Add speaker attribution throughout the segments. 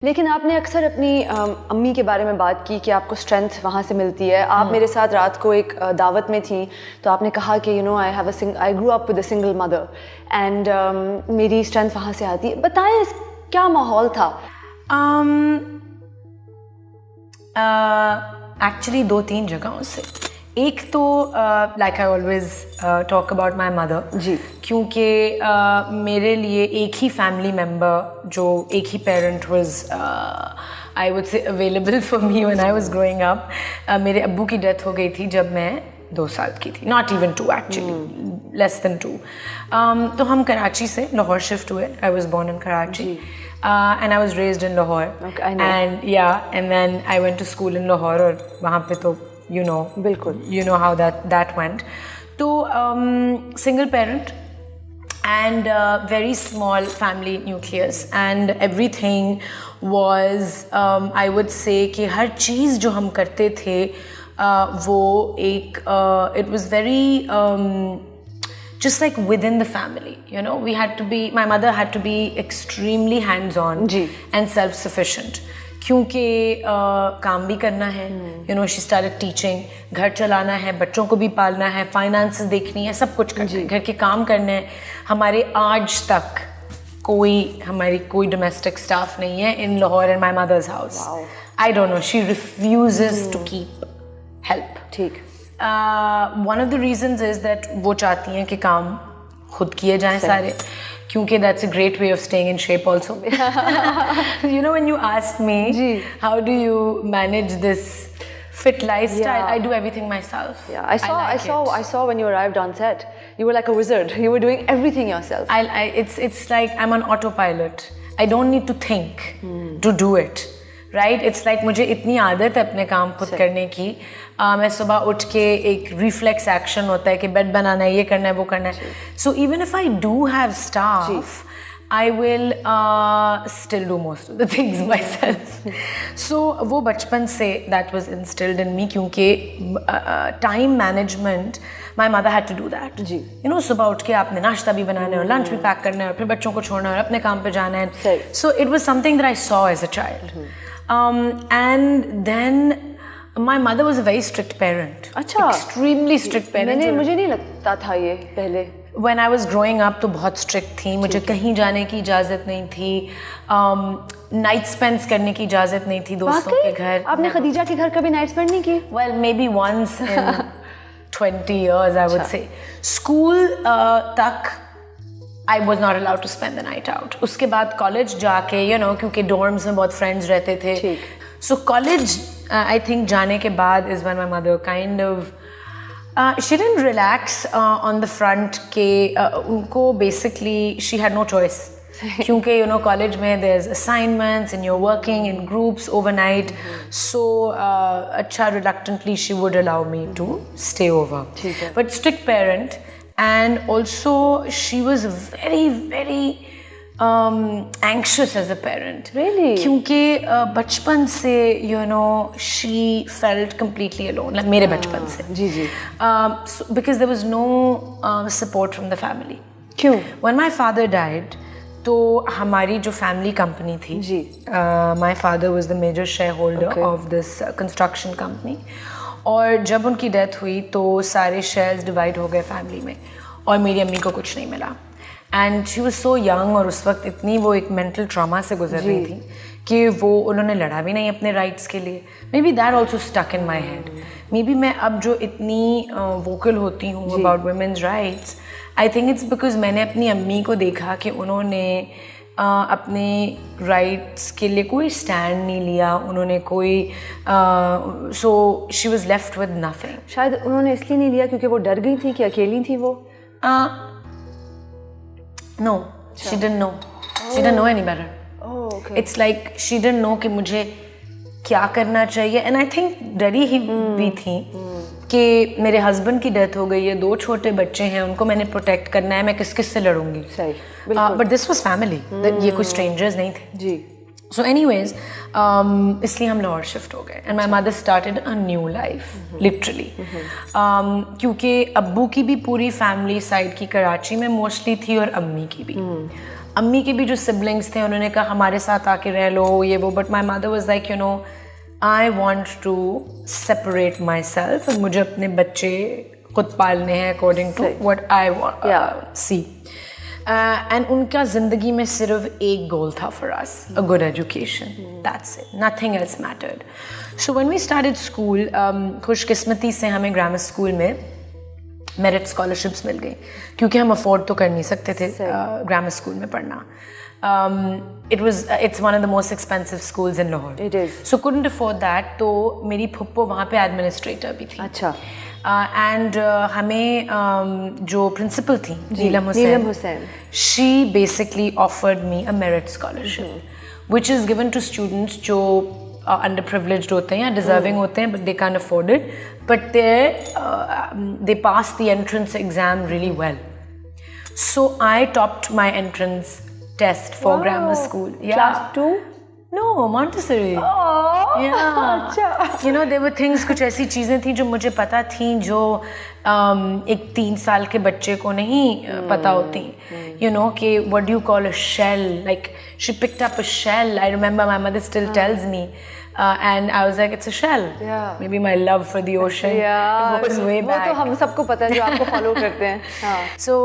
Speaker 1: लेकिन आपने अक्सर अपनी अम्मी के बारे में बात की कि आपको स्ट्रेंथ वहाँ से मिलती है। आप मेरे साथ रात को एक दावत में थी तो आपने कहा कि I grew up with a single mother and मेरी स्ट्रेंथ वहाँ से आती है। बताएं क्या माहौल था?
Speaker 2: एक्चुअली 2-3 जगहों से। एक तो like I always talk about my mother
Speaker 1: जी,
Speaker 2: क्योंकि मेरे लिए एक ही फैमिली मेम्बर जो एक ही parent was I would say available for me when I was growing up. मेरे अब्बू की डेथ हो गई थी जब मैं 2 साल की थी, not even 2 actually, less than 2। तो हम कराची से लाहौर शिफ्ट हुए। I was born in Karachi and I was raised in Lahore and then I went to school in Lahore. और वहाँ पे तो
Speaker 1: बिल्कुल
Speaker 2: you know how that went. तो single parent and very small family nucleus and everything was I would say कि हर चीज़ जो हम करते थे वो एक it was very just like within the family, we had to be, my mother had to be extremely hands-on and self-sufficient क्योंकि काम भी करना है, शी स्टार्टेड टीचिंग, घर चलाना है, बच्चों को भी पालना है, फाइनेंसेस देखनी है, सब कुछ करना है, घर के काम करने हैं। हमारे आज तक हमारी कोई डोमेस्टिक स्टाफ नहीं है in Lahore in my mother's house. I don't know, she refuses to keep help.
Speaker 1: ठीक।
Speaker 2: One of the reasons is that वो चाहती हैं कि काम खुद किए जाएं सारे, क्योंकि that's a great way of staying in shape also. When you asked me how do you manage this fit lifestyle, I do everything myself.
Speaker 1: Yeah, I saw when you arrived on set, you were like a wizard. You were doing everything yourself.
Speaker 2: It's like I'm on autopilot. I don't need to think to do it. Right? It's like मुझे इतनी आदत है अपने काम खुद करने की। मैं सुबह उठ के एक रिफ्लेक्स एक्शन होता है कि बेड बनाना है, ये करना है, वो करना है। So even if I do have staff, I will still do most of the things myself. So वो बचपन से that was instilled in me क्योंकि time management, my mother had to do that.
Speaker 1: जी।
Speaker 2: सुबह उठ के आपने नाश्ता भी बनाना है और लंच भी पैक करना है और फिर बच्चों को छोड़ना है और अपने काम पे जाना है। So it was something that I saw as a child. And then my mother was a very strict parent.
Speaker 1: अच्छा,
Speaker 2: extremely strict parent.
Speaker 1: मुझे नहीं लगता था ये पहले।
Speaker 2: When I was growing up तो बहुत strict थी, मुझे कहीं जाने की इजाज़त नहीं थी, नाइट स्पेंड्स करने की इजाज़त नहीं थी दोस्तों के घर।
Speaker 1: आपने खदीजा के घर कभी नाइट स्पेंड नहीं की?
Speaker 2: Well, maybe once in 20 years I would say. School तक I was not allowed to spend the night out. उसके बाद कॉलेज जाके क्योंकि डॉर्म्स में बहुत फ्रेंड्स रहते थे, so कॉलेज I think जाने के बाद is when my mother kind of she didn't relax on the front के उनको basically she had no choice क्योंकि कॉलेज में there's assignments and you're working in groups overnight, so अच्छा reluctantly she would allow me to stay over. But strict parent. And also she was very very anxious as a parent.
Speaker 1: Really?
Speaker 2: क्योंकि बचपन से she felt completely alone, like मेरे बचपन से।
Speaker 1: जी।
Speaker 2: So, because there was no support from the family.
Speaker 1: क्यों?
Speaker 2: When my father died, तो हमारी जो family company थी, my father was the major shareholder of this construction company. और जब उनकी डेथ हुई तो सारे शेयर्स डिवाइड हो गए फैमिली में और मेरी अम्मी को कुछ नहीं मिला। And she was so young और उस वक्त इतनी वो एक मेंटल ट्रॉमा से गुजर रही थी कि उन्होंने लड़ा भी नहीं अपने राइट्स के लिए। Maybe that also stuck in my head. Maybe मैं अब जो इतनी वोकल होती हूँ about women's rights, I think it's because मैंने अपनी अम्मी को देखा कि उन्होंने अपने राइट्स के लिए कोई स्टैंड नहीं लिया, उन्होंने कोई so she was left with nothing.
Speaker 1: शायद उन्होंने इसलिए नहीं लिया क्योंकि वो डर गई थी कि अकेली थी वो।
Speaker 2: No, she didn't know, she didn't know any better. It's like she didn't know कि मुझे क्या करना चाहिए। एंड आई थिंक डरी ही भी थी कि मेरे हस्बैंड की डेथ हो गई है, 2 छोटे बच्चे हैं, उनको मैंने प्रोटेक्ट करना है, मैं किस से लड़ूंगी। बट दिस वाज फैमिली, ये कोई स्ट्रेंजर्स नहीं थे
Speaker 1: जी।
Speaker 2: सो एनीवेज इसलिए हम लाहौर शिफ्ट हो गए and my mother started a new life literally. क्योंकि अब्बू की भी पूरी फैमिली साइड की कराची में मोस्टली थी और अम्मी की भी। अम्मी के भी जो सिबलिंग्स थे उन्होंने कहा हमारे साथ आके रह लो ये वो, but my mother was like you know I want to separate myself, मुझे अपने बच्चे खुद पालने हैं according to what I see. And उनका ज़िंदगी में सिर्फ एक गोल था for us, a good education, that's it, nothing else mattered. So when we started school, खुशकिस्मती से हमें ग्रामर स्कूल में मेरिट स्कॉलरशिप्स मिल गई क्योंकि हम अफोर्ड तो कर नहीं सकते थे ग्रामर स्कूल में पढ़ना। It's one of the most expensive schools in Lahore.
Speaker 1: It is.
Speaker 2: So couldn't afford that. तो मेरी फुप्पो वहाँ पे एडमिनिस्ट्रेटर भी थी।
Speaker 1: अच्छा।
Speaker 2: एंड हमें जो प्रिंसिपल थी नीलम Hussain, she basically offered me a merit scholarship, which is given to students जो underprivileged होते हैं या deserving होते हैं, but they can't afford it, but they passed the entrance exam really well. So I topped my entrance test for grammar school. Yeah.
Speaker 1: Class 2?
Speaker 2: No, Montessori.
Speaker 1: Oh,
Speaker 2: yeah.
Speaker 1: अच्छा.
Speaker 2: You know, there were things, कुछ ऐसी चीज़ें थी जो मुझे पता थी जो एक 3 साल के बच्चे को नहीं पता होती. You know, कि what do you call a shell? Like she picked up a shell. I remember my mother still tells me. And I was like, it's a shell.
Speaker 1: Yeah.
Speaker 2: Maybe my love for the ocean goes way back.
Speaker 1: वो तो हम सबको पता है जो आपको follow करते हैं. हाँ.
Speaker 2: So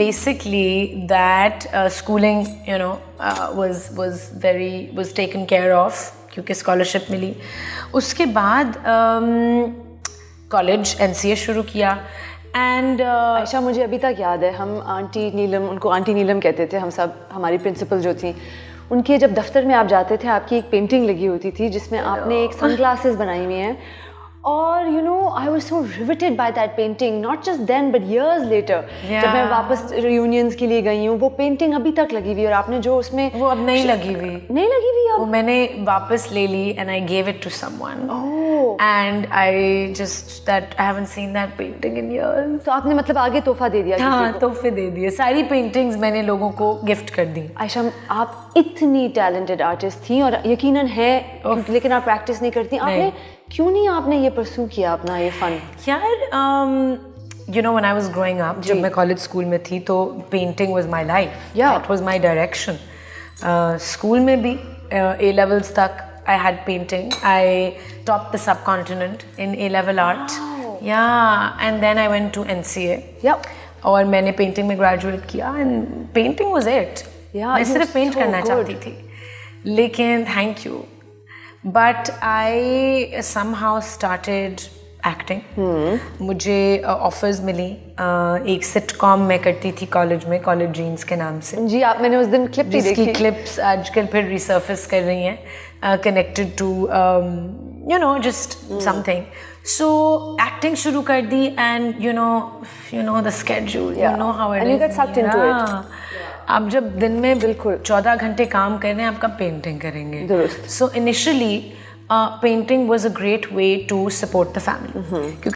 Speaker 2: basically that schooling, you know, was taken care of क्योंकि scholarship मिली. उसके बाद college NCA शुरू किया. And
Speaker 1: आयशा, मुझे अभी तक याद है, हम आंटी नीलम, उनको आंटी नीलम कहते थे हम सब, हमारी प्रिंसिपल जो थी, उनके जब दफ्तर में आप जाते थे आपकी एक पेंटिंग लगी होती थी जिसमें आपने एक सनग्लासेस बनाई हुई हैं, और you know I was so riveted by that painting, not just then but years later जब मैं वापस रियूनियंस के लिए गई हूँ, वो पेंटिंग अभी तक लगी हुई, और आपने जो उसमें
Speaker 2: वो अब नहीं लगी हुई अब,
Speaker 1: वो
Speaker 2: मैंने वापस ले ली and I gave it to someone and I just that I haven't seen that painting in years.
Speaker 1: तो आपने मतलब आगे तोहफा दे दिया?
Speaker 2: हाँ, तोहफे दे दिए, सारी पेंटिंग्स मैंने लोगों को गिफ्ट कर दी।
Speaker 1: आयशा, आप इतनी टैलेंटेड आर्टिस्ट थी और यकीनन है, लेकिन आप प्रैक्टिस नहीं करती, आपने क्यों नहीं आपने ये परस्यू किया अपना ये फन?
Speaker 2: यार you know, when I was growing up, जब मैं कॉलेज स्कूल में थी तो painting was my life. That was my direction. School में भी A levels तक I had painting. I topped the subcontinent in A level art. Yeah, and then I went to NCA.
Speaker 1: Yep.
Speaker 2: और मैंने painting में graduate किया and painting was it. मैं सिर्फ paint करना चाहती थी, लेकिन thank you. But I somehow started acting. मुझे ऑफर्स मिली, एक सिटकॉम मैं करती थी कॉलेज में, कॉलेज ड्रीम्स के नाम से।
Speaker 1: जी, आप, मैंने उस दिन क्लिप भी देखी।
Speaker 2: जिसकी क्लिप्स आजकल फिर रिसर्फेस कर रही हैं, connected to you know just something. So acting शुरू कर दी and you know the schedule, you know how it is,
Speaker 1: you get sucked into it.
Speaker 2: आप जब दिन में बिल्कुल 14 घंटे काम कर रहे हैं, आपका पेंटिंग करेंगे।
Speaker 1: दुरुस्त।
Speaker 2: So initially painting was a great way to support the family.